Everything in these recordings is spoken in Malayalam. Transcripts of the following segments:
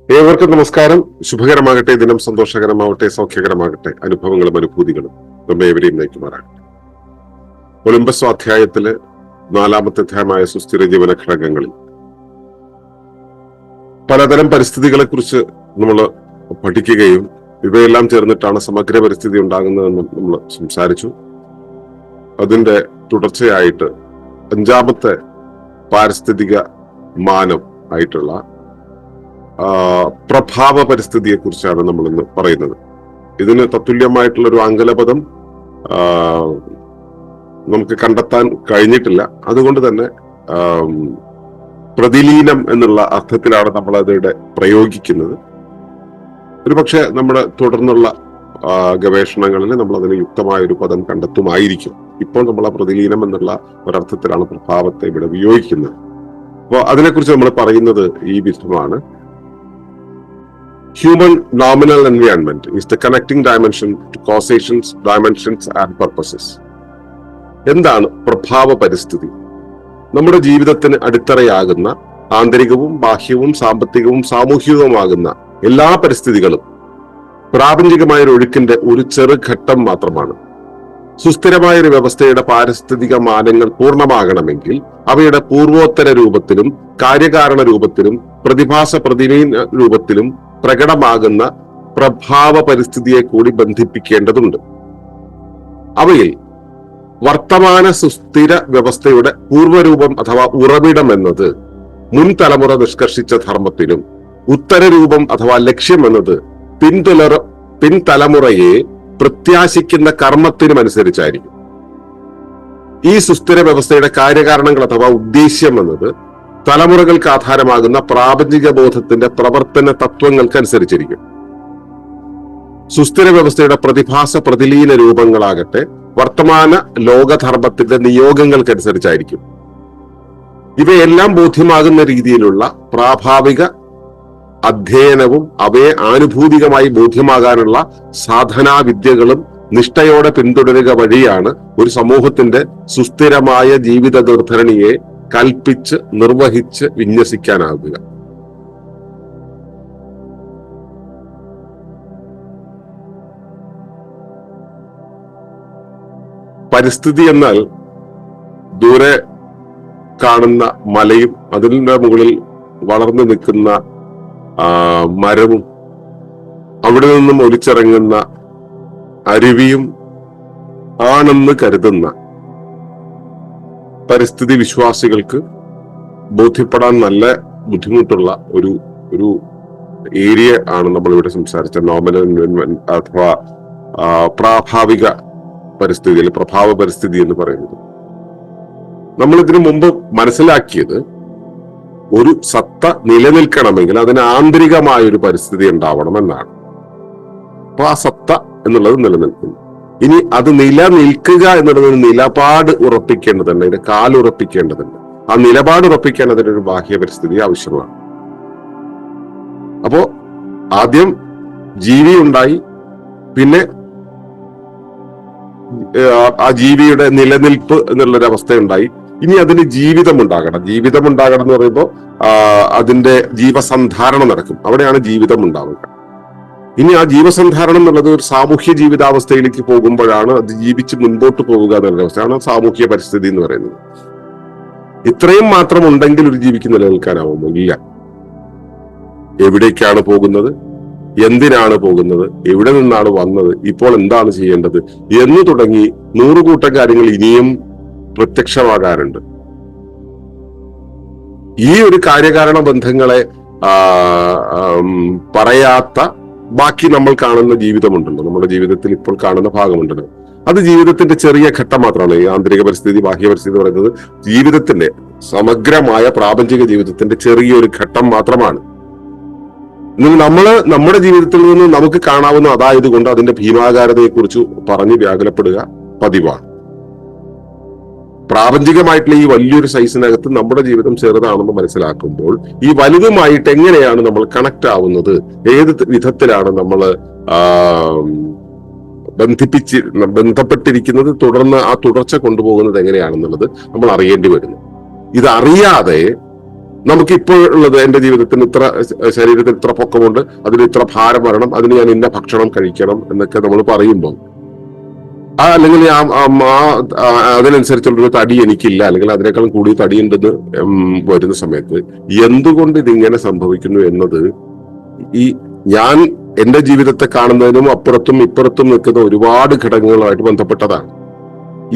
ഏവർക്കും നമസ്കാരം. ശുഭകരമാകട്ടെ, ദിനം സന്തോഷകരമാവട്ടെ, സൗഖ്യകരമാകട്ടെ, അനുഭവങ്ങളും അനുഭൂതികളും നമ്മെ ഏവരെയും നയിക്കുമാറാകട്ടെ. ഒളിമ്പസ് സ്വാധ്യായത്തില് 4-ാമത്തെ അധ്യായമായ സുസ്ഥിര ജീവന ഘടകങ്ങളിൽ പലതരം പരിസ്ഥിതികളെ കുറിച്ച് നമ്മൾ പഠിക്കുകയും ഇവയെല്ലാം ചേർന്നിട്ടാണ് സമഗ്ര പരിസ്ഥിതി ഉണ്ടാകുന്നതെന്നും നമ്മൾ സംസാരിച്ചു. അതിന്റെ തുടർച്ചയായിട്ട് 5-ാമത്തെ പാരിസ്ഥിതിക മാനം ആയിട്ടുള്ള പ്രഭാവ പരിസ്ഥിതിയെ കുറിച്ചാണ് നമ്മൾ ഇന്ന് പറയുന്നത്. ഇതിന് തത്തുല്യമായിട്ടുള്ള ഒരു ആംഗലപദം നമുക്ക് കണ്ടെത്താൻ കഴിഞ്ഞിട്ടില്ല. അതുകൊണ്ട് തന്നെ പ്രതിലീനം എന്നുള്ള അർത്ഥത്തിലാണ് നമ്മൾ അതിവിടെ പ്രയോഗിക്കുന്നത്. ഒരുപക്ഷെ നമ്മുടെ തുടർന്നുള്ള ഗവേഷണങ്ങളിൽ നമ്മൾ അതിന് യുക്തമായ ഒരു പദം കണ്ടെത്തുമായിരിക്കും. ഇപ്പോൾ നമ്മൾ ആ പ്രതിലീനം എന്നുള്ള ഒരർത്ഥത്തിലാണ് പ്രഭാവത്തെ ഇവിടെ ഉപയോഗിക്കുന്നത്. അപ്പോൾ അതിനെക്കുറിച്ച് നമ്മൾ പറയുന്നത് ഈ വിധമാണ്: Human nominal environment is the connecting dimension to causations, dimensions and purposes. എന്താണ് പ്രഭാവ പരിസ്ഥിതി? നമ്മുടെ ജീവിതത്തിന് അടിത്തറയാകുന്ന ആന്തരികവും ബാഹ്യവും സാമ്പത്തികവും സാമൂഹികവുമാകുന്ന എല്ലാ പരിസ്ഥിതികളും പ്രാപഞ്ചികമായ ഒരു ഒഴുക്കിന്റെ ഒരു ചെറുഘട്ടം മാത്രമാണ്. സുസ്ഥിരമായ ഒരു വ്യവസ്ഥയുടെ പാരിസ്ഥിതിക മാനങ്ങൾ പൂർണ്ണമാകണമെങ്കിൽ അവയുടെ പൂർവോത്തര രൂപത്തിലും കാര്യകാരണ രൂപത്തിലും പ്രതിഭാസ പ്രതിലീന രൂപത്തിലും പ്രകടമാകുന്ന പ്രഭാവ പരിസ്ഥിതിയെ കൂടി ബന്ധിപ്പിക്കേണ്ടതുണ്ട്. അവയിൽ വർത്തമാന സുസ്ഥിര വ്യവസ്ഥയുടെ പൂർവ്വരൂപം അഥവാ ഉറവിടം എന്നത് മുൻ തലമുറ നിഷ്കർഷിച്ച ധർമ്മത്തിനും ഉത്തരരൂപം അഥവാ ലക്ഷ്യം എന്നത് പിൻതലമുറയെ പ്രത്യാശിക്കുന്ന കർമ്മത്തിനും അനുസരിച്ചായിരിക്കും. ഈ സുസ്ഥിര വ്യവസ്ഥയുടെ കാര്യകാരണങ്ങൾ അഥവാ ഉദ്ദേശ്യം എന്നത് തലമുറകൾക്ക് ആധാരമാകുന്ന പ്രാപഞ്ചിക ബോധത്തിന്റെ പ്രവർത്തന തത്വങ്ങൾക്കനുസരിച്ചിരിക്കും. സുസ്ഥിര വ്യവസ്ഥയുടെ പ്രതിഭാസ പ്രതിലീന രൂപങ്ങളാകട്ടെ വർത്തമാന ലോകധർമ്മത്തിന്റെ നിയോഗങ്ങൾക്കനുസരിച്ചായിരിക്കും. ഇവയെല്ലാം ബോധ്യമാകുന്ന രീതിയിലുള്ള പ്രാഭാവിക അധ്യയനവും അവയെ ആനുഭൂതികമായി ബോധ്യമാകാനുള്ള സാധനാവിദ്യകളും നിഷ്ഠയോടെ പിന്തുടരുക വഴിയാണ് ഒരു സമൂഹത്തിന്റെ സുസ്ഥിരമായ ജീവിത നിർദ്ധരണിയെ കൽപ്പിച്ച് നിർവഹിച്ച് വിന്യസിക്കാനാകുക. പരിസ്ഥിതി എന്നാൽ ദൂരെ കാണുന്ന മലയും അതിന്റെ മുകളിൽ വളർന്നു നിൽക്കുന്ന മരവും അവിടെ നിന്നും ഒലിച്ചിറങ്ങുന്ന അരുവിയും ആണെന്ന് കരുതുന്ന പരിസ്ഥിതി വിശ്വാസികൾക്ക് ബോധ്യപ്പെടാൻ നല്ല ബുദ്ധിമുട്ടുള്ള ഒരു ഏരിയ ആണ് നമ്മളിവിടെ സംസാരിച്ച നോമിനൽ എൻവയോൺമെന്റ് അഥവാ പ്രാഭാവിക പരിസ്ഥിതി അല്ലെങ്കിൽ പ്രഭാവ പരിസ്ഥിതി എന്ന് പറയുന്നത്. നമ്മൾ ഇതിനു മുമ്പ് മനസ്സിലാക്കിയത് ഒരു സത്ത നിലനിൽക്കണമെങ്കിൽ അതിന് ആന്തരികമായ ഒരു പരിസ്ഥിതി ഉണ്ടാവണം എന്നാണ്. അപ്പൊ ആ സത്ത എന്നുള്ളത് നിലനിൽക്കുന്നു. ഇനി അത് നിലനിൽക്കുക എന്നുള്ളതിന് നിലപാട് ഉറപ്പിക്കേണ്ടതുണ്ട്, അതിന്റെ കാലുറപ്പിക്കേണ്ടതുണ്ട്. ആ നിലപാട് ഉറപ്പിക്കാൻ അതിനൊരു ബാഹ്യ പരിസ്ഥിതി ആവശ്യമാണ്. അപ്പോ ആദ്യം ജീവി ഉണ്ടായി, പിന്നെ ആ ജീവിയുടെ നിലനിൽപ്പ് എന്നുള്ളൊരവസ്ഥ ഉണ്ടായി. ഇനി അതിന് ജീവിതം ഉണ്ടാകണം. ജീവിതം ഉണ്ടാകണം എന്ന് പറയുമ്പോൾ അതിന്റെ ജീവസന്ധാരണം നടക്കും. അവിടെയാണ് ജീവിതം ഉണ്ടാവുക. ഇനി ആ ജീവസന്ധാരണം എന്നുള്ളത് ഒരു സാമൂഹ്യ ജീവിതാവസ്ഥയിലേക്ക് പോകുമ്പോഴാണ് അത് ജീവിച്ച് മുൻപോട്ട് പോവുക എന്നുള്ള അവസ്ഥയാണ് സാമൂഹ്യ പരിസ്ഥിതി എന്ന് പറയുന്നത്. ഇത്രയും മാത്രം ഉണ്ടെങ്കിൽ ഒരു ജീവിക്ക് നിലനിൽക്കാനാവുമോ? ഇല്ല. എവിടേക്കാണ് പോകുന്നത്, എന്തിനാണ് പോകുന്നത്, എവിടെ നിന്നാണ് വന്നത്, ഇപ്പോൾ എന്താണ് ചെയ്യേണ്ടത് എന്ന് തുടങ്ങി 100 കൂട്ടം കാര്യങ്ങൾ ഇനിയും പ്രത്യക്ഷമാകാറുണ്ട്. ഈ ഒരു കാര്യകാരണ ബന്ധങ്ങളെ പറയാത്ത ബാക്കി നമ്മൾ കാണുന്ന ജീവിതമുണ്ടല്ലോ, നമ്മുടെ ജീവിതത്തിൽ ഇപ്പോൾ കാണുന്ന ഭാഗമുണ്ടല്ലോ, അത് ജീവിതത്തിന്റെ ചെറിയ ഘട്ടം മാത്രമാണ്. ഈ ആന്തരിക പരിസ്ഥിതി ബാഹ്യ പരിസ്ഥിതി പറയുന്നത് ജീവിതത്തിന്റെ സമഗ്രമായ പ്രാപഞ്ചിക ജീവിതത്തിന്റെ ചെറിയൊരു ഘട്ടം മാത്രമാണ്. നമ്മുടെ ജീവിതത്തിൽ നിന്ന് നമുക്ക് കാണാവുന്ന അതായത് കൊണ്ട് അതിന്റെ ഭീമാകാരതയെ കുറിച്ച് പറഞ്ഞ് വ്യാകുലപ്പെടുക പതിവാണ്. പ്രാപഞ്ചികമായിട്ടുള്ള ഈ വലിയൊരു സൈസിനകത്ത് നമ്മുടെ ജീവിതം ചെറുതാണെന്ന് മനസ്സിലാക്കുമ്പോൾ ഈ വലുതുമായിട്ട് എങ്ങനെയാണ് നമ്മൾ കണക്ട് ആവുന്നത്, ഏത് വിധത്തിലാണ് നമ്മൾ ബന്ധപ്പെട്ടിരിക്കുന്നത്, തുടർന്ന് ആ തുടർച്ച കൊണ്ടുപോകുന്നത് എങ്ങനെയാണെന്നുള്ളത് നമ്മൾ അറിയേണ്ടി വരുന്നു. ഇതറിയാതെ നമുക്ക് ഇപ്പോഴുള്ളത് എന്റെ ജീവിതത്തിന് ഇത്ര ശരീരത്തിന് ഇത്ര പൊക്കമുണ്ട്, അതിന് ഇത്ര ഭാരം വരണം, അതിന് ഞാൻ ഇന്ന ഭക്ഷണം കഴിക്കണം എന്നൊക്കെ നമ്മൾ പറയുമ്പോൾ അല്ലെങ്കിൽ അതിനനുസരിച്ചുള്ളൊരു തടി എനിക്കില്ല, അല്ലെങ്കിൽ അതിനേക്കാളും കൂടി തടി ഉണ്ടെന്ന് വരുന്ന സമയത്ത് എന്തുകൊണ്ട് ഇതിങ്ങനെ സംഭവിക്കുന്നു എന്നത് ഈ ഞാൻ എന്റെ ജീവിതത്തെ കാണുന്നതിനും അപ്പുറത്തും ഇപ്പുറത്തും നിൽക്കുന്ന ഒരുപാട് ഘടകങ്ങളുമായിട്ട് ബന്ധപ്പെട്ടതാണ്.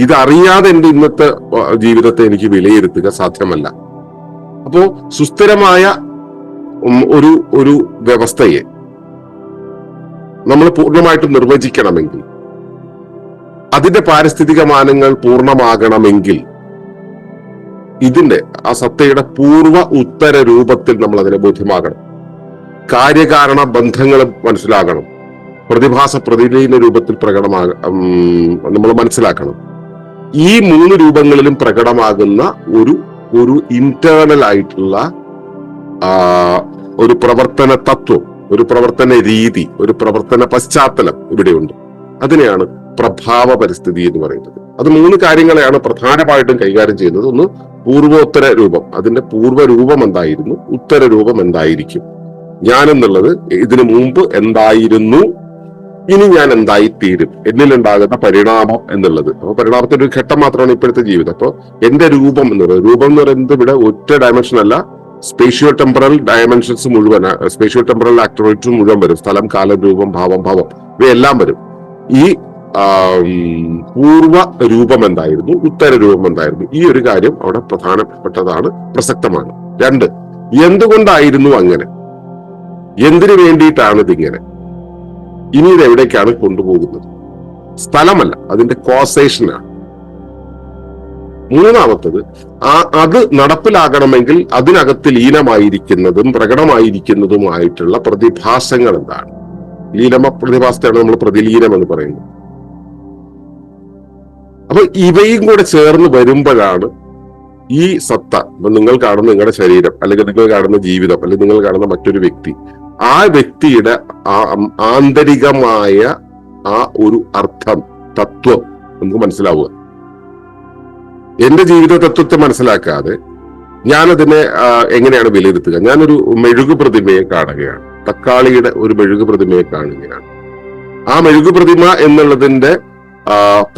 ഇതറിയാതെ എന്റെ ഇന്നത്തെ ജീവിതത്തെ എനിക്ക് വിലയിരുത്തുക സാധ്യമല്ല. അപ്പോ സുസ്ഥിരമായ ഒരു ഒരു വ്യവസ്ഥയെ നമ്മൾ പൂർണ്ണമായിട്ടും നിർവചിക്കണമെങ്കിൽ, അതിന്റെ പാരിസ്ഥിതിക മാനങ്ങൾ പൂർണ്ണമാകണമെങ്കിൽ ഇതിന്റെ ആ സത്തയുടെ പൂർവ്വ ഉത്തര രൂപത്തിൽ നമ്മൾ അതിനെ ബോധ്യമാകണം. കാര്യകാരണ ബന്ധങ്ങൾ മനസ്സിലാകണം. പ്രതിഭാസ പ്രതിലീന രൂപത്തിൽ നമ്മൾ മനസ്സിലാക്കണം. ഈ 3 രൂപങ്ങളിലും പ്രകടമാകുന്ന ഒരു ഇന്റേണൽ ആയിട്ടുള്ള ഒരു പ്രവർത്തന തത്വം, ഒരു പ്രവർത്തന രീതി, ഒരു പ്രവർത്തന പശ്ചാത്തലം ഇവിടെയുണ്ട്. അതിനെയാണ് പ്രഭാവ പരിസ്ഥിതി എന്ന് പറയുന്നത്. അത് 3 കാര്യങ്ങളെയാണ് പ്രധാനമായിട്ടും കൈകാര്യം ചെയ്യുന്നത്. ഒന്ന് പൂർവോത്തര രൂപം, അതിന്റെ പൂർവ്വ രൂപം എന്തായിരുന്നു, ഉത്തര രൂപം എന്തായിരിക്കും, ഞാൻ എന്നുള്ളത് ഇതിനു മുമ്പ് എന്തായിരുന്നു, ഇനി ഞാൻ എന്തായിത്തീരും, എന്നിലുണ്ടാകുന്ന പരിണാമം എന്നുള്ളത്. അപ്പൊ പരിണാമത്തിന്റെ ഒരു ഘട്ടം മാത്രമാണ് ഇപ്പോഴത്തെ ജീവിതം. അപ്പൊ എന്റെ രൂപം എന്നുള്ളത്, രൂപം എന്ന് പറയുന്നത് ഇവിടെ ഒറ്റ ഡയമെൻഷൻ അല്ല, സ്പേഷ്യോ ടെമ്പറൽ ഡയമെൻഷൻസ് മുഴുവൻ, സ്പേഷ്യോ ടെമ്പറൽ ആക്ടിവിറ്റീസ് മുഴുവൻ വരും. സ്ഥലം, കാലം, രൂപം, ഭാവം, ഇവയെല്ലാം വരും. ഈ പൂർവ്വ രൂപം എന്തായിരുന്നു, ഉത്തര രൂപം എന്തായിരുന്നു, ഈ ഒരു കാര്യം അവിടെ പ്രധാനപ്പെട്ടതാണ്, പ്രസക്തമാണ്. 2, എന്തുകൊണ്ടായിരുന്നു അങ്ങനെ, എന്തിനു വേണ്ടിയിട്ടാണ് ഇതിങ്ങനെ, ഇനി ഇത് എവിടേക്കാണ് കൊണ്ടുപോകുന്നത്. സ്ഥലമല്ല, അതിന്റെ കോസേഷനാണ്. 3ാമത്തത് അത് നടപ്പിലാകണമെങ്കിൽ അതിനകത്ത് ലീനമായിരിക്കുന്നതും പ്രകടമായിരിക്കുന്നതുമായിട്ടുള്ള പ്രതിഭാസങ്ങൾ എന്താണ്. ലീനമ പ്രതിഭാസത്തെയാണ് നമ്മൾ പ്രതിലീനം എന്ന് പറയുന്നത്. അപ്പൊ ഇവയും കൂടെ ചേർന്ന് വരുമ്പോഴാണ് ഈ സത്ത, നിങ്ങൾ കാണുന്ന നിങ്ങളുടെ ശരീരം, അല്ലെങ്കിൽ നിങ്ങൾ കാണുന്ന ജീവിതം, അല്ലെങ്കിൽ നിങ്ങൾ കാണുന്ന മറ്റൊരു വ്യക്തി, ആ വ്യക്തിയുടെ ആന്തരികമായ ആ ഒരു അർത്ഥം, തത്വം നമുക്ക് മനസ്സിലാവുക. എന്റെ ജീവിത തത്വത്തെ മനസ്സിലാക്കാതെ ഞാനതിനെ എങ്ങനെയാണ് വിലയിരുത്തുക? ഞാനൊരു മെഴുകു പ്രതിമയെ കാണുകയാണ്, തക്കാളിയുടെ ഒരു മെഴുകു പ്രതിമയെ കാണുകയാണ്. ആ മെഴുകു പ്രതിമ എന്നുള്ളതിന്റെ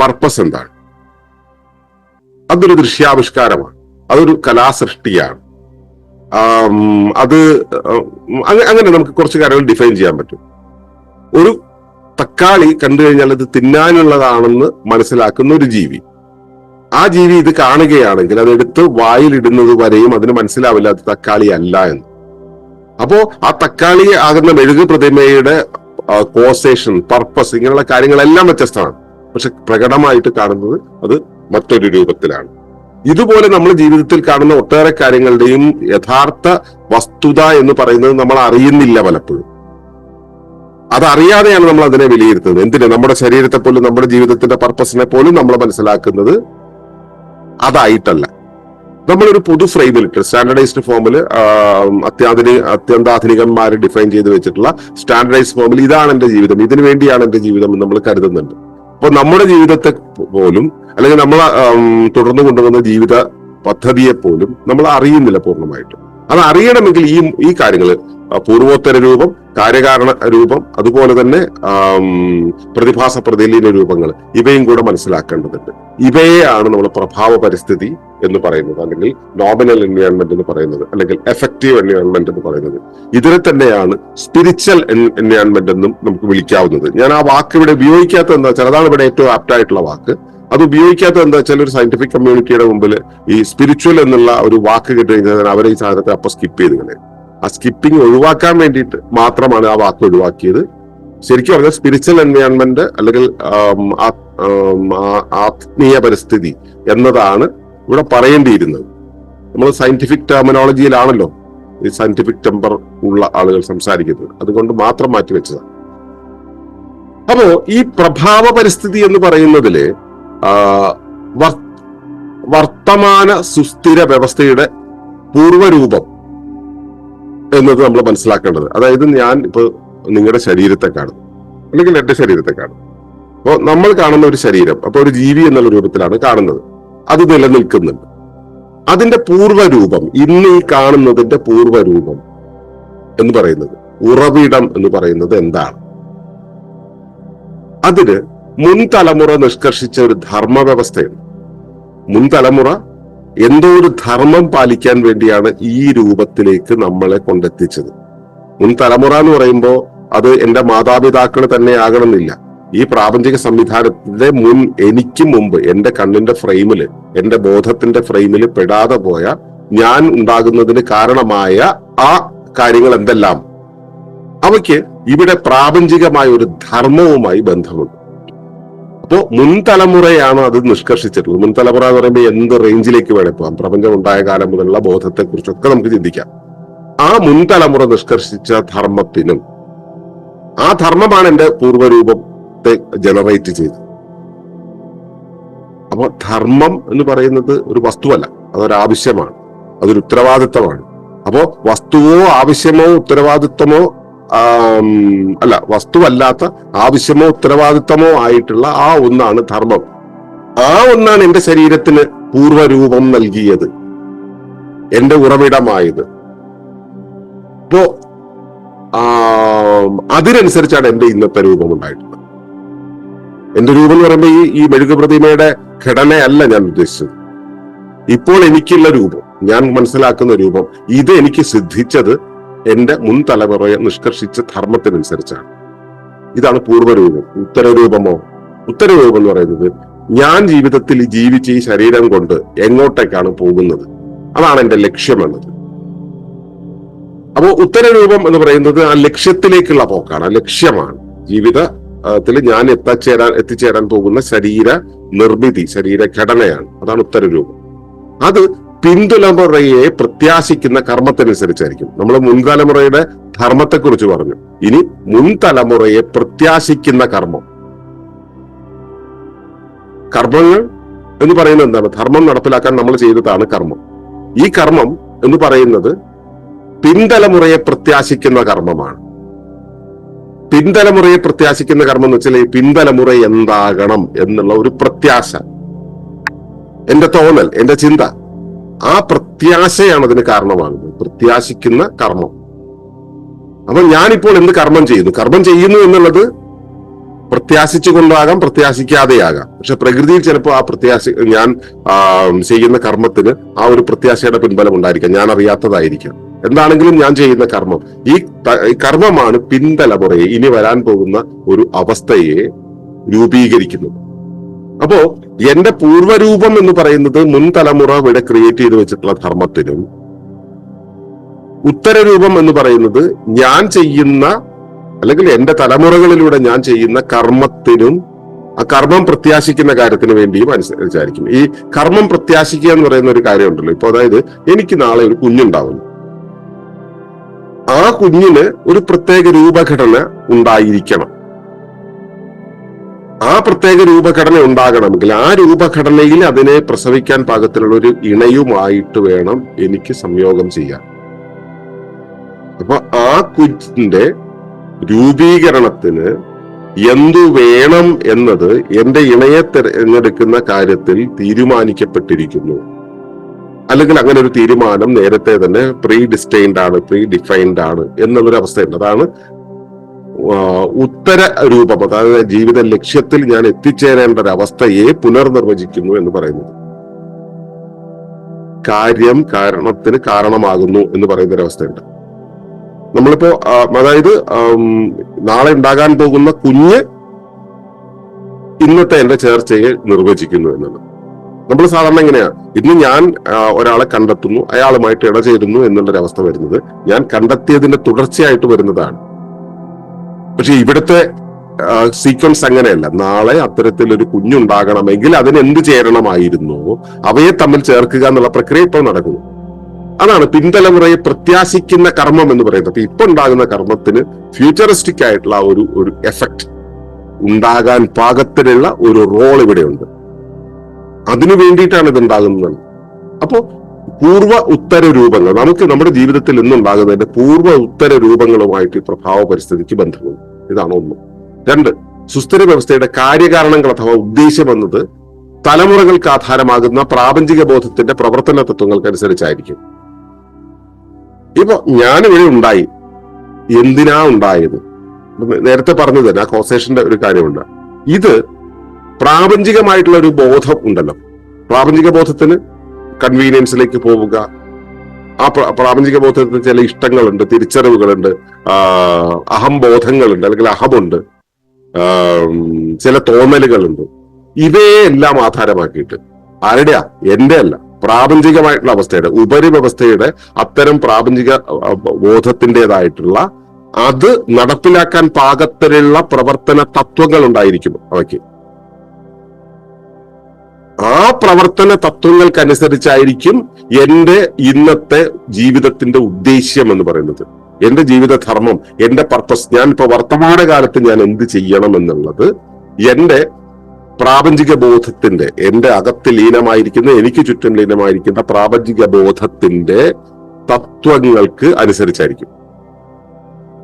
പർപ്പസ് എന്താണ്? അതൊരു ദൃശ്യാവിഷ്കാരമാണ്, അതൊരു കലാസൃഷ്ടിയാണ്. അത് അങ്ങനെ നമുക്ക് കുറച്ച് കാര്യങ്ങൾ ഡിഫൈൻ ചെയ്യാൻ പറ്റും. ഒരു തക്കാളി കണ്ടു കഴിഞ്ഞാൽ അത് തിന്നാനുള്ളതാണെന്ന് മനസ്സിലാക്കുന്ന ഒരു ജീവി, ആ ജീവി ഇത് കാണുകയാണെങ്കിൽ അതെടുത്ത് വായിലിടുന്നത് വരെയും അതിന് മനസ്സിലാവില്ല അത് തക്കാളി അല്ല എന്ന്. അപ്പോ ആ തക്കാളി ആകുന്ന മെഴുകു പ്രതിമയുടെ കോസേഷൻ, പർപ്പസ്, ഇങ്ങനെയുള്ള കാര്യങ്ങളെല്ലാം വ്യത്യസ്തമാണ്. പക്ഷെ പ്രകടമായിട്ട് കാണുന്നത് അത് മറ്റൊരു രൂപത്തിലാണ്. ഇതുപോലെ നമ്മൾ ജീവിതത്തിൽ കാണുന്ന ഒട്ടേറെ കാര്യങ്ങളുടെയും യഥാർത്ഥ വസ്തുത എന്ന് പറയുന്നത് നമ്മൾ അറിയുന്നില്ല പലപ്പോഴും. അതറിയാതെയാണ് നമ്മൾ അതിനെ വിലയിരുത്തുന്നത്. എന്തിന്? നമ്മുടെ ശരീരത്തെ പോലും, നമ്മുടെ ജീവിതത്തിന്റെ പർപ്പസിനെ പോലും നമ്മൾ മനസ്സിലാക്കുന്നത് അതായിട്ടല്ല. നമ്മളൊരു പൊതു ഫ്രെയിമിലിട്ട് സ്റ്റാൻഡർഡൈസ്ഡ് ഫോമിൽ അത്യന്താധുനികന്മാർ ഡിഫൈൻ ചെയ്ത് വെച്ചിട്ടുള്ള സ്റ്റാൻഡർഡൈസ്ഡ് ഫോമിൽ ഇതാണ് എന്റെ ജീവിതം, ഇതിനു വേണ്ടിയാണ് എന്റെ ജീവിതം എന്ന് നമ്മൾ കരുതുന്നുണ്ട്. അപ്പൊ നമ്മുടെ ജീവിതത്തെ പോലും, അല്ലെങ്കിൽ നമ്മൾ തുടർന്നു കൊണ്ടുവന്ന ജീവിത പദ്ധതിയെ പോലും നമ്മൾ അറിയുന്നില്ല പൂർണ്ണമായിട്ടും. അത് അറിയണമെങ്കിൽ ഈ കാര്യങ്ങൾ, പൂർവോത്തര രൂപം, കാര്യകാരണ രൂപം, അതുപോലെ തന്നെ പ്രതിഭാസ പ്രതിലീന രൂപങ്ങൾ, ഇവയും കൂടെ മനസ്സിലാക്കേണ്ടതുണ്ട്. ഇവയെയാണ് നമ്മൾ പ്രഭാവ പരിസ്ഥിതി എന്ന് പറയുന്നത്, അല്ലെങ്കിൽ നോമിനൽ എൻവയോൺമെന്റ് എന്ന് പറയുന്നത്, അല്ലെങ്കിൽ എഫക്റ്റീവ് എൻവയോൺമെന്റ് എന്ന് പറയുന്നത്. ഇതിനെ തന്നെയാണ് സ്പിരിച്വൽ എൻവയോൺമെന്റ് എന്നും നമുക്ക് വിളിക്കാവുന്നത്. ഞാൻ ആ വാക്ക് ഇവിടെ ഉപയോഗിക്കാത്തത് എന്താ വെച്ചാൽ, അതാണ് ഇവിടെ ഏറ്റവും ആപ്റ്റ് ആയിട്ടുള്ള വാക്ക്. അത് ഉപയോഗിക്കാത്തത് എന്താ വെച്ചാൽ, ഒരു സയന്റിഫിക് കമ്മ്യൂണിറ്റിയുടെ മുമ്പിൽ ഈ സ്പിരിച്വൽ എന്നുള്ള ഒരു വാക്ക് കിട്ടി കഴിഞ്ഞാൽ അവരെ ഈ സാധനത്തെ അപ്പൊ സ്കിപ്പ് ചെയ്ത് കളയും. ആ സ്കിപ്പിംഗ് ഒഴിവാക്കാൻ വേണ്ടിയിട്ട് മാത്രമാണ് ആ വാക്ക് ഒഴിവാക്കിയത്. ശരിക്കും പറഞ്ഞാൽ സ്പിരിച്വൽ എൻവയോൺമെന്റ് അല്ലെങ്കിൽ ആത്മീയ പരിസ്ഥിതി എന്നതാണ് ഇവിടെ പറയേണ്ടിയിരുന്നത്. നമ്മൾ സയന്റിഫിക് ടെർമിനോളജിയിലാണല്ലോ ഈ സയന്റിഫിക് ടെമ്പർ ഉള്ള ആളുകൾ സംസാരിക്കുന്നത്, അതുകൊണ്ട് മാത്രം മാറ്റിവെച്ചതാണ്. അപ്പോ ഈ പ്രഭാവ പരിസ്ഥിതി എന്ന് പറയുന്നതില് വർത്തമാന സുസ്ഥിര വ്യവസ്ഥയുടെ പൂർവ്വരൂപം എന്നത് നമ്മൾ മനസ്സിലാക്കേണ്ടത്. അതായത് ഞാൻ ഇപ്പൊ നിങ്ങളുടെ ശരീരത്തെ കാണുന്നു, അല്ലെങ്കിൽ എന്റെ ശരീരത്തെ കാണുന്നു. അപ്പോൾ നമ്മൾ കാണുന്ന ഒരു ശരീരം, അപ്പൊ ഒരു ജീവി എന്നുള്ള രൂപത്തിലാണ് കാണുന്നത്. അത് നിലനിൽക്കുന്നുണ്ട്. അതിന്റെ പൂർവ്വരൂപം, ഇന്ന് ഈ കാണുന്നതിന്റെ പൂർവ്വരൂപം എന്ന് പറയുന്നത്, ഉറവിടം എന്ന് പറയുന്നത് എന്താണ്? അതിന് മുൻ തലമുറ നിഷ്കർഷിച്ച ഒരു ധർമ്മ വ്യവസ്ഥയുണ്ട്. മുൻ തലമുറ എന്തോ ഒരു ധർമ്മം പാലിക്കാൻ വേണ്ടിയാണ് ഈ രൂപത്തിലേക്ക് നമ്മളെ കൊണ്ടെത്തിച്ചത്. മുൻ തലമുറ എന്ന് പറയുമ്പോൾ അത് എന്റെ മാതാപിതാക്കൾ തന്നെ ആകണമെന്നില്ല. ഈ പ്രാപഞ്ചിക സംവിധാനത്തിന്റെ എനിക്ക് മുമ്പ് എന്റെ കണ്ണിന്റെ ഫ്രെയിമില്, എന്റെ ബോധത്തിന്റെ ഫ്രെയിമിൽ പെടാതെ പോയ, ഞാൻ ഉണ്ടാകുന്നതിന് കാരണമായ ആ കാര്യങ്ങൾ എന്തെല്ലാം, അവയ്ക്ക് ഇവിടെ പ്രാപഞ്ചികമായ ഒരു ധർമ്മവുമായി ബന്ധമുണ്ട്. അപ്പോ മുൻ തലമുറയാണ് അത് നിഷ്കർഷിച്ചിട്ടുള്ളത്. മുൻ തലമുറ എന്ന് പറയുമ്പോൾ എന്ത് റേഞ്ചിലേക്ക് വേണേ പോകാം. പ്രപഞ്ചം ഉണ്ടായ കാലം മുതലുള്ള ബോധത്തെ കുറിച്ചൊക്കെ നമുക്ക് ചിന്തിക്കാം. ആ മുൻ തലമുറ നിഷ്കർഷിച്ച ധർമ്മത്തിനും, ആ ധർമ്മമാണ് എന്റെ പൂർവ്വരൂപത്തെ ജനറേറ്റ് ചെയ്തത്. അപ്പൊ ധർമ്മം എന്ന് പറയുന്നത് ഒരു വസ്തുവല്ല, അതൊരാവശ്യമാണ്, അതൊരു ഉത്തരവാദിത്തമാണ്. അപ്പോ വസ്തുവോ ആവശ്യമോ ഉത്തരവാദിത്തമോ അല്ല, വസ്തുവല്ലാത്ത ആവശ്യമോ ഉത്തരവാദിത്തമോ ആയിട്ടുള്ള ആ ഒന്നാണ് ധർമ്മം. ആ ഒന്നാണ് എന്റെ ശരീരത്തിന് പൂർവ്വരൂപം നൽകിയത്, എന്റെ ഉറവിടമായത്. അപ്പോ അതിനനുസരിച്ചാണ് എന്റെ ഇന്നത്തെ രൂപം ഉണ്ടായിട്ടുള്ളത്. എന്റെ രൂപം എന്ന് പറയുമ്പോൾ ഈ മെഴുകു പ്രതിമയുടെ ഘടനയല്ല ഞാൻ ഉദ്ദേശിച്ചത്. ഇപ്പോൾ എനിക്കുള്ള രൂപം, ഞാൻ മനസ്സിലാക്കുന്ന രൂപം, ഇത് എനിക്ക് സിദ്ധിച്ചത് എന്റെ മുൻ തലമുറയെ നിഷ്കർഷിച്ച ധർമ്മത്തിനനുസരിച്ചാണ്. ഇതാണ് പൂർവ്വരൂപം. ഉത്തരരൂപമോ? ഉത്തരരൂപം എന്ന് പറയുന്നത് ഞാൻ ജീവിതത്തിൽ ജീവിച്ച് ഈ ശരീരം കൊണ്ട് എങ്ങോട്ടേക്കാണ് പോകുന്നത്, അതാണ് എന്റെ ലക്ഷ്യമെന്നത്. അപ്പോ ഉത്തരരൂപം എന്ന് പറയുന്നത് ആ ലക്ഷ്യത്തിലേക്കുള്ള പോക്കാണ്, ആ ലക്ഷ്യമാണ്. ജീവിതത്തിൽ ഞാൻ എത്തിച്ചേരാൻ പോകുന്ന ശരീര നിർമ്മിതി, ശരീരഘടനയാണ്. അതാണ് ഉത്തരരൂപം. അത് പിൻതലമുറയെ പ്രത്യാശിക്കുന്ന കർമ്മത്തിനനുസരിച്ചായിരിക്കും. നമ്മൾ മുൻതലമുറയുടെ ധർമ്മത്തെക്കുറിച്ച് പറഞ്ഞു. ഇനി മുൻതലമുറയെ പ്രത്യാശിക്കുന്ന കർമ്മം. കർമ്മങ്ങൾ എന്ന് പറയുന്നത് എന്താണ്? ധർമ്മം നടപ്പിലാക്കാൻ നമ്മൾ ചെയ്തതാണ് കർമ്മം. ഈ കർമ്മം എന്ന് പറയുന്നത് പിൻതലമുറയെ പ്രത്യാശിക്കുന്ന കർമ്മമാണ്. പിൻതലമുറയെ പ്രത്യാശിക്കുന്ന കർമ്മം എന്ന് വെച്ചാൽ ഈ പിൻതലമുറ എന്താകണം എന്നുള്ള ഒരു പ്രത്യാശ, എന്റെ തോന്നൽ, എന്റെ ചിന്ത, ആ പ്രത്യാശയാണ് അതിന് കാരണമാകുന്നത്. പ്രത്യാശിക്കുന്ന കർമ്മം. അപ്പൊ ഞാനിപ്പോൾ എന്ത് കർമ്മം ചെയ്യുന്നു? കർമ്മം ചെയ്യുന്നു എന്നുള്ളത് പ്രത്യാശിച്ചുകൊണ്ടാകാം, പ്രത്യാശിക്കാതെയാകാം. പക്ഷെ പ്രകൃതിയിൽ ചിലപ്പോൾ ആ ഞാൻ ചെയ്യുന്ന കർമ്മത്തിന് ആ ഒരു പ്രത്യാശയുടെ പിൻബലം ഉണ്ടായിരിക്കാം, ഞാൻ അറിയാത്തതായിരിക്കാം. എന്താണെങ്കിലും ഞാൻ ചെയ്യുന്ന കർമ്മം, ഈ കർമ്മമാണ് പിൻതലമുറയെ, ഇനി വരാൻ പോകുന്ന ഒരു അവസ്ഥയെ രൂപീകരിക്കുന്നത്. അപ്പോ എന്റെ പൂർവ്വരൂപം എന്ന് പറയുന്നത് മുൻ തലമുറ ഇവിടെ ക്രിയേറ്റ് ചെയ്ത് വെച്ചിട്ടുള്ള ധർമ്മത്തിനും, ഉത്തരരൂപം എന്ന് പറയുന്നത് ഞാൻ ചെയ്യുന്ന അല്ലെങ്കിൽ എന്റെ തലമുറകളിലൂടെ ഞാൻ ചെയ്യുന്ന കർമ്മത്തിനും, ആ കർമ്മം പ്രത്യാശിക്കുന്ന കാര്യത്തിന് വേണ്ടിയും അനുസരിച്ചായിരിക്കും. ഈ കർമ്മം പ്രത്യാശിക്കുക എന്ന് പറയുന്ന ഒരു കാര്യമുണ്ടല്ലോ. ഇപ്പൊ അതായത് എനിക്ക് നാളെ ഒരു കുഞ്ഞുണ്ടാവുന്നു, ആ കുഞ്ഞിന് ഒരു പ്രത്യേക രൂപഘടന ഉണ്ടായിരിക്കണം. ആ പ്രത്യേക രൂപഘടന ഉണ്ടാകണമെങ്കിൽ ആ രൂപഘടനയിൽ അതിനെ പ്രസവിക്കാൻ പാകത്തിലുള്ള ഒരു ഇണയുമായിട്ട് വേണം എനിക്ക് സംയോഗം ചെയ്യാൻ. അപ്പൊ ആ കുഞ്ഞിന്റെ രൂപീകരണത്തിന് എന്തു വേണം എന്നത് എന്റെ ഇണയെ തിരഞ്ഞെടുക്കുന്ന കാര്യത്തിൽ തീരുമാനിക്കപ്പെട്ടിരിക്കുന്നു. അല്ലെങ്കിൽ അങ്ങനെ ഒരു തീരുമാനം നേരത്തെ തന്നെ പ്രീ ഡിഫൈൻഡ് ആണ് എന്നുള്ളൊരു അവസ്ഥയുണ്ട്. അതാണ് ഉത്തര രൂപം, അതായത് ജീവിത ലക്ഷ്യത്തിൽ ഞാൻ എത്തിച്ചേരേണ്ട ഒരു അവസ്ഥയെ പുനർനിർവചിക്കുന്നു എന്ന് പറയുന്നത്. കാര്യം കാരണത്തിന് കാരണമാകുന്നു എന്ന് പറയുന്ന ഒരു അവസ്ഥയുണ്ട്. നമ്മളിപ്പോ അതായത് നാളെ ഉണ്ടാകാൻ പോകുന്ന കുഞ്ഞ് ഇന്നത്തെ എന്റെ ചേർച്ചയെ നിർവചിക്കുന്നു എന്നുള്ളത്. നമ്മൾ സാധാരണ എങ്ങനെയാ, ഇന്ന് ഞാൻ ഒരാളെ കണ്ടെത്തുന്നു, അയാളുമായിട്ട് ഇടചേരുന്നു എന്നുള്ളൊരു അവസ്ഥ വരുന്നത് ഞാൻ കണ്ടെത്തിയതിന്റെ തുടർച്ചയായിട്ട് വരുന്നതാണ്. പക്ഷെ ഇവിടുത്തെ സീക്വൻസ് അങ്ങനെയല്ല. നാളെ അത്തരത്തിലൊരു കുഞ്ഞുണ്ടാകണമെങ്കിൽ അതിന് എന്ത് ചേരണമായിരുന്നോ അവയെ തമ്മിൽ ചേർക്കുക എന്നുള്ള പ്രക്രിയ ഇപ്പോൾ നടക്കുന്നു. അതാണ് പിൻതലമുറയെ പ്രത്യാശിക്കുന്ന കർമ്മം എന്ന് പറയുന്നത്. അപ്പൊ ഇപ്പൊ ഉണ്ടാകുന്ന കർമ്മത്തിന് ഫ്യൂച്ചറിസ്റ്റിക് ആയിട്ടുള്ള ഒരു എഫക്ട് ഉണ്ടാകാൻ പാകത്തിനുള്ള ഒരു റോൾ ഇവിടെയുണ്ട്. അതിനു വേണ്ടിയിട്ടാണ് ഇത് ഉണ്ടാകുന്നത്. അപ്പോ പൂർവ്വ ഉത്തര രൂപങ്ങൾ നമുക്ക് നമ്മുടെ ജീവിതത്തിൽ ഇന്നുണ്ടാകുന്നതിന്റെ പൂർവ്വ ഉത്തര രൂപങ്ങളുമായിട്ട് പ്രഭാവ പരിസ്ഥിതിക്ക് ബന്ധമുണ്ട്. ഇതാണ് ഒന്ന്. രണ്ട്, സുസ്ഥിര വ്യവസ്ഥയുടെ കാര്യകാരണങ്ങൾ അഥവാ ഉദ്ദേശം എന്നത് തലമുറകൾക്ക് ആധാരമാകുന്ന പ്രാപഞ്ചിക ബോധത്തിന്റെ പ്രവർത്തന തത്വങ്ങൾക്കനുസരിച്ചായിരിക്കും. ഇപ്പൊ ഞാനിവിടെ ഉണ്ടായി, എന്തിനാ ഉണ്ടായത്? നേരത്തെ പറഞ്ഞു തന്നെ ആ കോസേഷന്റെ ഒരു കാര്യമുണ്ട്. ഇത് പ്രാപഞ്ചികമായിട്ടുള്ള ഒരു ബോധം ഉണ്ടല്ലോ. പ്രാപഞ്ചിക ബോധത്തിന് കൺവീനിയൻസിലേക്ക് പോവുക, ആ പ്രാപഞ്ചിക ബോധത്തിന് ചില ഇഷ്ടങ്ങളുണ്ട്, തിരിച്ചറിവുകളുണ്ട്, അഹംബോധങ്ങളുണ്ട്, അല്ലെങ്കിൽ അഹമുണ്ട്, ചില തോന്നലുകളുണ്ട്. ഇവയെ എല്ലാം ആധാരമാക്കിയിട്ട് ആരുടെയാ? എന്റെ അല്ല, പ്രാപഞ്ചികമായിട്ടുള്ള അവസ്ഥയുടെ, ഉപരിവ്യവസ്ഥയുടെ അത്തരം പ്രാപഞ്ചിക ബോധത്തിൻ്റെതായിട്ടുള്ള അത് നടപ്പിലാക്കാൻ പാകത്തിലുള്ള പ്രവർത്തന തത്വങ്ങൾ ഉണ്ടായിരിക്കും അവയ്ക്ക്. ആ പ്രവർത്തന തത്വങ്ങൾക്കനുസരിച്ചായിരിക്കും എന്റെ ഇന്നത്തെ ജീവിതത്തിന്റെ ഉദ്ദേശ്യം എന്ന് പറയുന്നത്, എന്റെ ജീവിതധർമ്മം, എന്റെ പർപ്പസ്. ഞാൻ ഇപ്പൊ വർത്തമാനകാലത്ത് ഞാൻ എന്ത് ചെയ്യണം എന്നുള്ളത് എന്റെ പ്രാപഞ്ചിക ബോധത്തിന്റെ, എന്റെ അകത്ത് ലീനമായിരിക്കുന്ന, എനിക്ക് ചുറ്റും ലീനമായിരിക്കുന്ന പ്രാപഞ്ചിക ബോധത്തിന്റെ തത്വങ്ങൾക്ക് അനുസരിച്ചായിരിക്കും.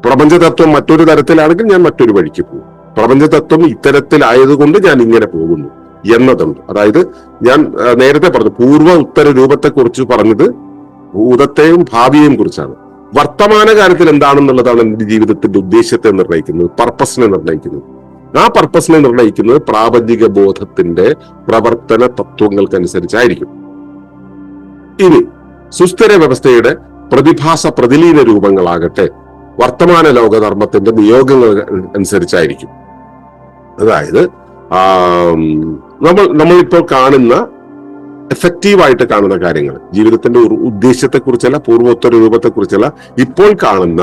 പ്രപഞ്ചതത്വം മറ്റൊരു തരത്തിലാണെങ്കിൽ ഞാൻ മറ്റൊരു വഴിക്ക് പോകും. പ്രപഞ്ചതത്വം ഇത്തരത്തിലായതുകൊണ്ട് ഞാൻ ഇങ്ങനെ പോകുന്നു എന്നതുണ്ട്. അതായത് ഞാൻ നേരത്തെ പറഞ്ഞു, പൂർവ്വ ഉത്തര രൂപത്തെക്കുറിച്ച് പറഞ്ഞത് ഭൂതത്തെയും ഭാവിയെയും കുറിച്ചാണ്. വർത്തമാനകാലത്തിൽ എന്താണെന്നുള്ളതാണ് എന്റെ ജീവിതത്തിന്റെ ഉദ്ദേശ്യത്തെ നിർണ്ണയിക്കുന്നത്, പർപ്പസിനെ നിർണ്ണയിക്കുന്നത്. ആ പർപ്പസിനെ നിർണ്ണയിക്കുന്നത് പ്രാപഞ്ചിക ബോധത്തിന്റെ പ്രവർത്തന തത്വങ്ങൾക്കനുസരിച്ചായിരിക്കും. ഇനി സുസ്ഥിര വ്യവസ്ഥയുടെ പ്രതിഭാസ പ്രതിലീന രൂപങ്ങളാകട്ടെ വർത്തമാന ലോകധർമ്മത്തിന്റെ നിയോഗങ്ങൾ അനുസരിച്ചായിരിക്കും. അതായത് നമ്മളിപ്പോൾ കാണുന്ന, എഫക്റ്റീവായിട്ട് കാണുന്ന കാര്യങ്ങൾ, ജീവിതത്തിന്റെ ഒരു ഉദ്ദേശ്യത്തെക്കുറിച്ചല്ല, പൂർവോത്തര രൂപത്തെക്കുറിച്ചല്ല, ഇപ്പോൾ കാണുന്ന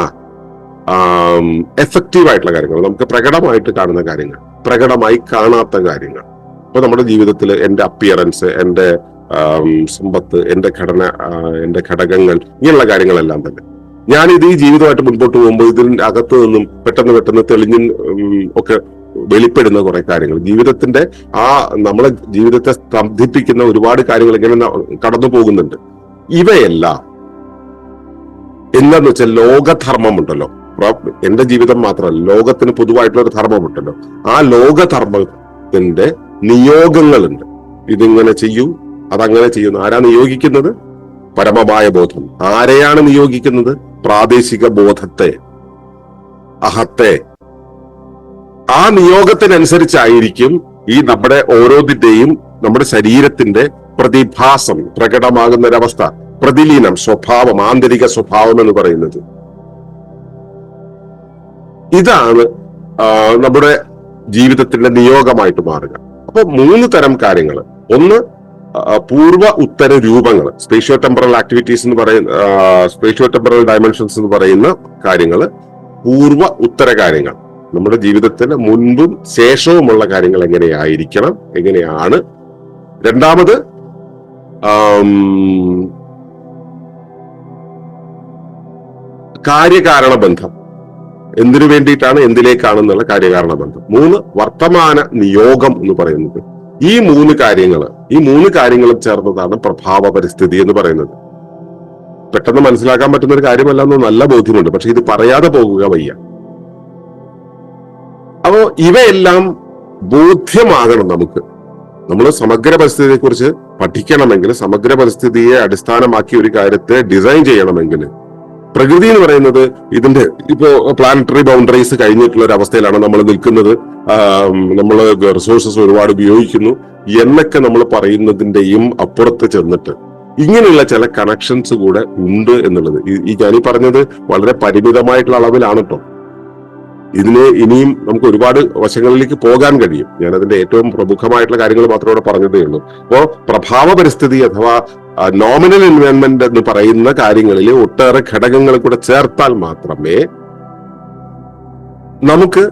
എഫക്റ്റീവായിട്ടുള്ള കാര്യങ്ങൾ, നമുക്ക് പ്രകടമായിട്ട് കാണുന്ന കാര്യങ്ങൾ, പ്രകടമായി കാണാത്ത കാര്യങ്ങൾ. ഇപ്പൊ നമ്മുടെ ജീവിതത്തിൽ എന്റെ അപ്പിയറൻസ്, എന്റെ സമ്പത്ത്, എന്റെ ഘടന, എന്റെ ഘടകങ്ങൾ, ഇങ്ങനെയുള്ള കാര്യങ്ങളെല്ലാം തന്നെ ഞാനിത് ഈ ജീവിതമായിട്ട് മുൻപോട്ട് പോകുമ്പോൾ ഇതിന്റെ അകത്ത് നിന്നും പെട്ടെന്ന് തെളിഞ്ഞും ഒക്കെ വെളിപ്പെടുന്ന കുറെ കാര്യങ്ങൾ, ജീവിതത്തിന്റെ നമ്മളെ ജീവിതത്തെ സ്തംഭിപ്പിക്കുന്ന ഒരുപാട് കാര്യങ്ങൾ ഇങ്ങനെ കടന്നു പോകുന്നുണ്ട്. ഇവയെല്ലാം എന്താന്ന് വെച്ചാൽ ലോകധർമ്മമുണ്ടല്ലോ, എന്റെ ജീവിതം മാത്രമല്ല, ലോകത്തിന് പൊതുവായിട്ടുള്ള ഒരു ധർമ്മമുണ്ടല്ലോ. ആ ലോകധർമ്മത്തിന്റെ നിയോഗങ്ങളുണ്ട്. ഇതിങ്ങനെ ചെയ്യൂ, അതങ്ങനെ ചെയ്യുന്നു. ആരാ നിയോഗിക്കുന്നത്? പരമമായ ബോധം. ആരെയാണ് നിയോഗിക്കുന്നത്? പ്രാദേശിക ബോധത്തെ, അഹത്തെ. ആ നിയോഗത്തിനനുസരിച്ചായിരിക്കും ഈ നമ്മുടെ ഓരോന്നിന്റെയും, നമ്മുടെ ശരീരത്തിന്റെ പ്രതിഭാസം, പ്രകടമാകുന്ന ഒരവസ്ഥ, പ്രതിലീനം, സ്വഭാവം, ആന്തരിക സ്വഭാവം എന്ന് പറയുന്നത്. ഇതാണ് നമ്മുടെ ജീവിതത്തിന്റെ നിയോഗമായിട്ട് മാറുക. അപ്പൊ 3 തരം കാര്യങ്ങൾ. ഒന്ന് പൂർവ്വ ഉത്തര രൂപങ്ങൾ, സ്പേഷ്യോ ടെമ്പറൽ ആക്ടിവിറ്റീസ് എന്ന് പറയുന്ന, സ്പേഷ്യോ ടെമ്പറൽ ഡയമെൻഷൻസ് എന്ന് പറയുന്ന കാര്യങ്ങൾ, പൂർവ്വ ഉത്തര കാര്യങ്ങൾ, നമ്മുടെ ജീവിതത്തിന് മുൻപും ശേഷവുമുള്ള കാര്യങ്ങൾ എങ്ങനെയായിരിക്കണം, എങ്ങനെയാണ്. രണ്ടാമത് കാര്യകാരണ ബന്ധം, എന്തിനു വേണ്ടിയിട്ടാണ്, എന്തിലേക്കാണെന്നുള്ള കാര്യകാരണ ബന്ധം. 3 വർത്തമാന നിയോഗം എന്ന് പറയുന്നത്. ഈ 3 കാര്യങ്ങളും ചേർന്നതാണ് പ്രഭാവ പരിസ്ഥിതി എന്ന് പറയുന്നത്. പെട്ടെന്ന് മനസ്സിലാക്കാൻ പറ്റുന്ന ഒരു കാര്യമല്ല എന്ന് നല്ല ബോധ്യമുണ്ട്, പക്ഷെ ഇത് പറയാതെ പോകുക വയ്യ. അപ്പോ ഇവയെല്ലാം ബോധ്യമാകണം നമുക്ക്. നമ്മൾ സമഗ്ര പരിസ്ഥിതിയെ കുറിച്ച് പഠിക്കണമെങ്കിൽ, സമഗ്ര പരിസ്ഥിതിയെ അടിസ്ഥാനമാക്കി ഒരു കാര്യത്തെ ഡിസൈൻ ചെയ്യണമെങ്കിൽ, പ്രകൃതി എന്ന് പറയുന്നത് ഇതിന്റെ ഇപ്പോ പ്ലാനറ്ററി ബൗണ്ടറീസ് കഴിഞ്ഞിട്ടുള്ള ഒരു അവസ്ഥയിലാണ് നമ്മൾ നിൽക്കുന്നത്. നമ്മൾ റിസോഴ്സസ് ഒരുപാട് ഉപയോഗിക്കുന്നു എന്നൊക്കെ നമ്മൾ പറയുന്നതിന്റെയും അപ്പുറത്ത് ചെന്നിട്ട് ഇങ്ങനെയുള്ള ചില കണക്ഷൻസ് കൂടെ ഉണ്ട് എന്നുള്ളത്, ഈ ഞാനീ പറഞ്ഞത് വളരെ പരിമിതമായിട്ടുള്ള അളവിലാണ് കേട്ടോ. ഇതിന് ഇനിയും നമുക്ക് ഒരുപാട് വശങ്ങളിലേക്ക് പോകാൻ കഴിയും. ഞാൻ അതിന്റെ ഏറ്റവും പ്രമുഖമായിട്ടുള്ള കാര്യങ്ങൾ മാത്രമേ ഇവിടെ പറഞ്ഞതേ ഉള്ളൂ. അപ്പോ പ്രഭാവ പരിസ്ഥിതി അഥവാ നോമിനൽ എൻവയോൺമെന്റ് എന്ന് പറയുന്ന കാര്യങ്ങളിൽ ഒട്ടേറെ ഘടകങ്ങൾ കൂടെ ചേർത്താൽ മാത്രമേ നമുക്ക്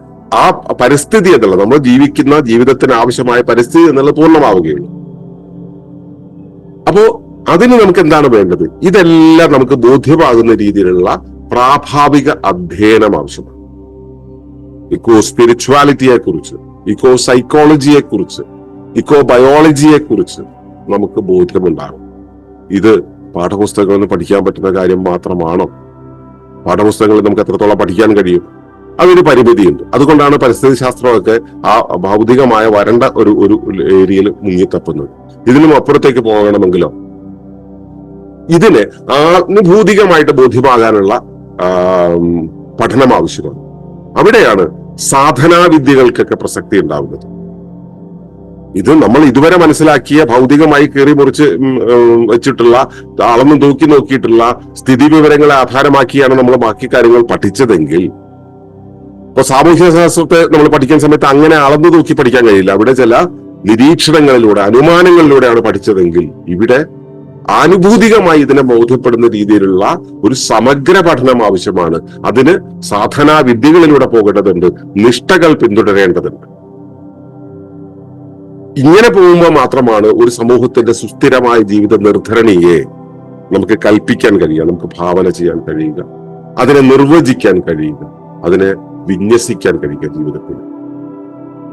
ആ പരിസ്ഥിതി എന്നുള്ളത്, നമ്മൾ ജീവിക്കുന്ന ജീവിതത്തിന് ആവശ്യമായ പരിസ്ഥിതി എന്നുള്ളത് പൂർണ്ണമാവുകയുള്ളൂ. അപ്പോ അതിന് നമുക്ക് എന്താണ് വേണ്ടത്? ഇതെല്ലാം നമുക്ക് ബോധ്യമാകുന്ന രീതിയിലുള്ള പ്രാഭാവിക അധ്യയനം ആവശ്യമാണ്. ഇക്കോ സ്പിരിച്വാലിറ്റിയെ കുറിച്ച്, ഇക്കോ സൈക്കോളജിയെ കുറിച്ച്, ഇക്കോ ബയോളജിയെ കുറിച്ച് നമുക്ക് ബോധ്യമുണ്ടാകും. ഇത് പാഠപുസ്തകങ്ങളിൽ നിന്ന് പഠിക്കാൻ പറ്റുന്ന കാര്യം മാത്രമാണോ? പാഠപുസ്തകങ്ങളിൽ നമുക്ക് എത്രത്തോളം പഠിക്കാൻ കഴിയും? അതിന് പരിമിതിയുണ്ട്. അതുകൊണ്ടാണ് പരിസ്ഥിതി ശാസ്ത്രമൊക്കെ ആ ഭൗതികമായ വരണ്ട ഒരു ഏരിയയിൽ മുങ്ങിത്തപ്പുന്നത്. ഇതിനും അപ്പുറത്തേക്ക് പോകണമെങ്കിലോ ഇതിന് ആനുഭൂതികമായിട്ട് ബോധ്യമാകാനുള്ള പഠനം ആവശ്യമാണ്. അവിടെയാണ് സാധനാവിദ്യകൾക്കൊക്കെ പ്രസക്തി ഉണ്ടാവുന്നത്. ഇത് നമ്മൾ ഇതുവരെ മനസ്സിലാക്കിയ ഭൗതികമായി കീറി മുറിച്ച് വെച്ചിട്ടുള്ള അളന്ന് തൂക്കി നോക്കിയിട്ടുള്ള സ്ഥിതി വിവരങ്ങളെ ആധാരമാക്കിയാണ് നമ്മൾ ബാക്കി കാര്യങ്ങൾ പഠിച്ചതെങ്കിൽ, ഇപ്പൊ സാമൂഹ്യ ശാസ്ത്രത്തെ നമ്മൾ പഠിക്കുന്ന സമയത്ത് അങ്ങനെ അളന്നു തൂക്കി പഠിക്കാൻ കഴിയില്ല. അവിടെ ചില നിരീക്ഷണങ്ങളിലൂടെ അനുമാനങ്ങളിലൂടെയാണ് പഠിച്ചതെങ്കിൽ, ഇവിടെ ആനുഭൂതികമായി ഇതിനെ ബോധ്യപ്പെടുന്ന രീതിയിലുള്ള ഒരു സമഗ്ര പഠനം ആവശ്യമാണ്. അതിന് സാധനാ വിദ്യകളിലൂടെ പോകേണ്ടതുണ്ട്, നിഷ്ഠകൾ പിന്തുടരേണ്ടതുണ്ട്. ഇങ്ങനെ പോകുമ്പോൾ മാത്രമാണ് ഒരു സമൂഹത്തിന്റെ സുസ്ഥിരമായ ജീവിത നിർദ്ധരണിയെ നമുക്ക് കൽപ്പിക്കാൻ കഴിയുക, നമുക്ക് ഭാവന ചെയ്യാൻ കഴിയുക, അതിനെ നിർവചിക്കാൻ കഴിയുക, അതിനെ വിന്യസിക്കാൻ കഴിയുക ജീവിതത്തിൽ.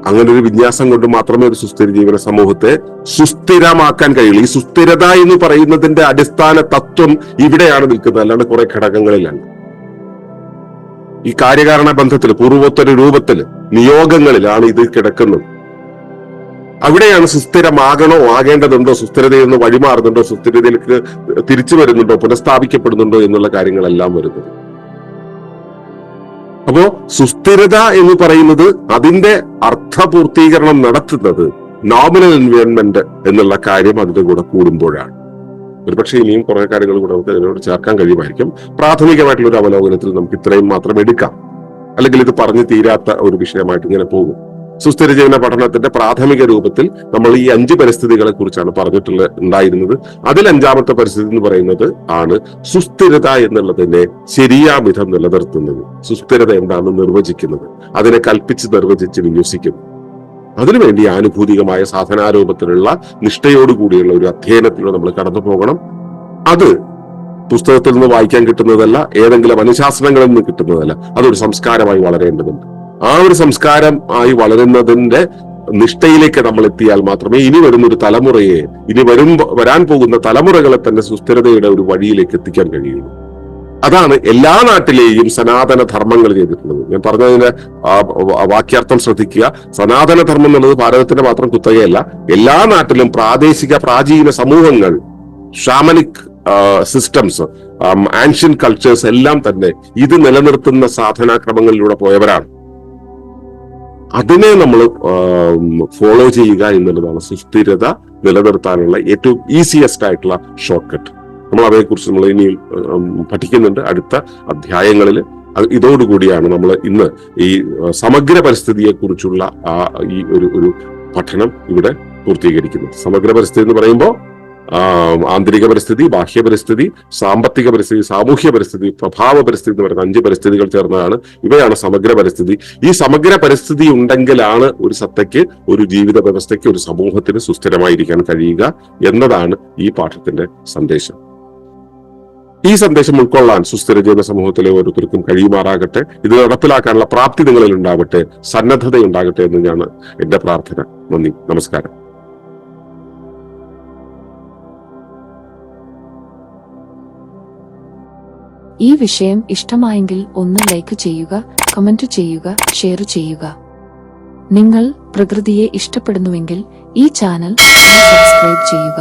അങ്ങനെ ഒരു വിന്യാസം കൊണ്ട് മാത്രമേ ഒരു സുസ്ഥിര ജീവന സമൂഹത്തെ സുസ്ഥിരമാക്കാൻ കഴിയുള്ളൂ. ഈ സുസ്ഥിരത എന്ന് പറയുന്നതിന്റെ അടിസ്ഥാന തത്വം ഇവിടെയാണ് നിൽക്കുന്നത്, അല്ലാണ്ട് കുറെ ഘടകങ്ങളിലാണ്. ഈ കാര്യകാരണ ബന്ധത്തിൽ, പൂർവോത്തര രൂപത്തിൽ, നിയോഗങ്ങളിലാണ് ഇത് കിടക്കുന്നത്. അവിടെയാണ് സുസ്ഥിരമാകണോ, ആകേണ്ടതുണ്ടോ, സുസ്ഥിരതയിൽ നിന്ന് വഴിമാറുന്നുണ്ടോ, സുസ്ഥിരതയിലേക്ക് തിരിച്ചു വരുന്നുണ്ടോ, പുനഃസ്ഥാപിക്കപ്പെടുന്നുണ്ടോ എന്നുള്ള കാര്യങ്ങളെല്ലാം വരുന്നത്. അപ്പോ സുസ്ഥിരത എന്ന് പറയുന്നത് അതിന്റെ അർത്ഥപൂർത്തീകരണം നടത്തുന്നത് നോമിനൽ എൻവയോൺമെന്റ് എന്നുള്ള കാര്യം അതിന്റെ കൂടെ കൂടുമ്പോഴാണ്. ഒരുപക്ഷെ ഇനിയും കുറെ കാര്യങ്ങൾ കൂടെ നമുക്ക് അതിനോട് ചേർക്കാൻ കഴിയുമായിരിക്കും. പ്രാഥമികമായിട്ടുള്ള ഒരു അവലോകനത്തിൽ നമുക്ക് ഇത്രയും മാത്രം എടുക്കാം, അല്ലെങ്കിൽ ഇത് പറഞ്ഞു തീരാത്ത ഒരു വിഷയമായിട്ട് ഇങ്ങനെ പോകും. സുസ്ഥിര ജീവന പഠനത്തിന്റെ പ്രാഥമിക രൂപത്തിൽ നമ്മൾ ഈ 5 പരിസ്ഥിതികളെ കുറിച്ചാണ് ഉണ്ടായിരുന്നത്. അതിൽ 5ാമത്തെ പരിസ്ഥിതി എന്ന് പറയുന്നത് ആണ് സുസ്ഥിരത എന്നുള്ളതിനെ ശരിയാവിധം നിലനിർത്തുന്നത്, സുസ്ഥിരത എന്താണെന്ന് നിർവചിക്കുന്നത്, അതിനെ കൽപ്പിച്ച് നിർവചിച്ച് വിന്യസിക്കുന്നു. അതിനുവേണ്ടി ആനുഭൂതികമായ സാധനാരൂപത്തിലുള്ള നിഷ്ഠയോടുകൂടിയുള്ള ഒരു അധ്യയനത്തിലൂടെ നമ്മൾ കടന്നു പോകണം. അത് പുസ്തകത്തിൽ നിന്ന് വായിക്കാൻ കിട്ടുന്നതല്ല, ഏതെങ്കിലും അനുശാസനങ്ങളിൽ നിന്ന് കിട്ടുന്നതല്ല, അതൊരു സംസ്കാരമായി വളരേണ്ടതുണ്ട്. ആ ഒരു സംസ്കാരം ആയി വളരുന്നതിന്റെ നിഷ്ഠയിലേക്ക് നമ്മൾ എത്തിയാൽ മാത്രമേ ഇനി വരുന്നൊരു തലമുറയെ, വരാൻ പോകുന്ന തലമുറകളെ തന്നെ സുസ്ഥിരതയുടെ ഒരു വഴിയിലേക്ക് എത്തിക്കാൻ കഴിയുള്ളൂ. അതാണ് എല്ലാ നാട്ടിലെയും സനാതന ധർമ്മങ്ങൾ ചെയ്തിട്ടുള്ളത്. ഞാൻ പറഞ്ഞതിന്റെ വാക്യാർത്ഥം ശ്രദ്ധിക്കുക. സനാതന ധർമ്മം എന്നുള്ളത് ഭാരതത്തിന്റെ മാത്രം കുത്തകയല്ല. എല്ലാ നാട്ടിലും പ്രാചീന സമൂഹങ്ങൾ, ഷാമനിക് സിസ്റ്റംസ്, ആൻഷ്യൻ കൾച്ചേഴ്സ് എല്ലാം തന്നെ ഇത് നിലനിർത്തുന്ന സാധനാക്രമങ്ങളിലൂടെ പോയവരാണ്. അതിനെ നമ്മൾ ഫോളോ ചെയ്യുക എന്നുള്ളതാണ് സുസ്ഥിരത നിലനിർത്താനുള്ള ഏറ്റവും ഈസിയസ്റ്റ് ആയിട്ടുള്ള ഷോർട്ട് കട്ട്. നമ്മൾ അവയെക്കുറിച്ച് നമ്മൾ ഇനിയും പഠിക്കുന്നുണ്ട് അടുത്ത അധ്യായങ്ങളിൽ. ഇതോടുകൂടിയാണ് നമ്മൾ ഇന്ന് ഈ സമഗ്ര പരിസ്ഥിതിയെ കുറിച്ചുള്ള ഈ ഒരു പഠനം ഇവിടെ പൂർത്തീകരിക്കുന്നത്. സമഗ്ര പരിസ്ഥിതി എന്ന് പറയുമ്പോൾ ആന്തരിക പരിസ്ഥിതി, ബാഹ്യ പരിസ്ഥിതി, സാമ്പത്തിക പരിസ്ഥിതി, സാമൂഹ്യ പരിസ്ഥിതി, പ്രഭാവ പരിസ്ഥിതി എന്ന് പറയുന്ന 5 പരിസ്ഥിതികൾ ചേർന്നതാണ്. ഇവയാണ് സമഗ്ര പരിസ്ഥിതി. ഈ സമഗ്ര പരിസ്ഥിതി ഉണ്ടെങ്കിലാണ് ഒരു സത്തയ്ക്ക്, ഒരു ജീവിത വ്യവസ്ഥയ്ക്ക്, ഒരു സമൂഹത്തിന് സുസ്ഥിരമായിരിക്കാൻ കഴിയുക എന്നതാണ് ഈ പാഠത്തിന്റെ സന്ദേശം. ഈ സന്ദേശം ഉൾക്കൊള്ളാൻ സുസ്ഥിര ജീവന സമൂഹത്തിലെ ഓരോരുത്തർക്കും കഴിയുമാറാകട്ടെ. ഇത് നടപ്പിലാക്കാനുള്ള പ്രാപ്തി നിങ്ങളിൽ ഉണ്ടാവട്ടെ, സന്നദ്ധത ഉണ്ടാകട്ടെ എന്നാണ് എന്റെ പ്രാർത്ഥന. നന്ദി, നമസ്കാരം. ഈ വിഷയം ഇഷ്ടമായെങ്കിൽ ഒന്ന് ലൈക്ക് ചെയ്യുക, കമന്റ് ചെയ്യുക, ഷെയർ ചെയ്യുക. നിങ്ങൾ പ്രകൃതിയെ ഇഷ്ടപ്പെടുന്നുവെങ്കിൽ ഈ ചാനൽ സബ്സ്ക്രൈബ് ചെയ്യുക.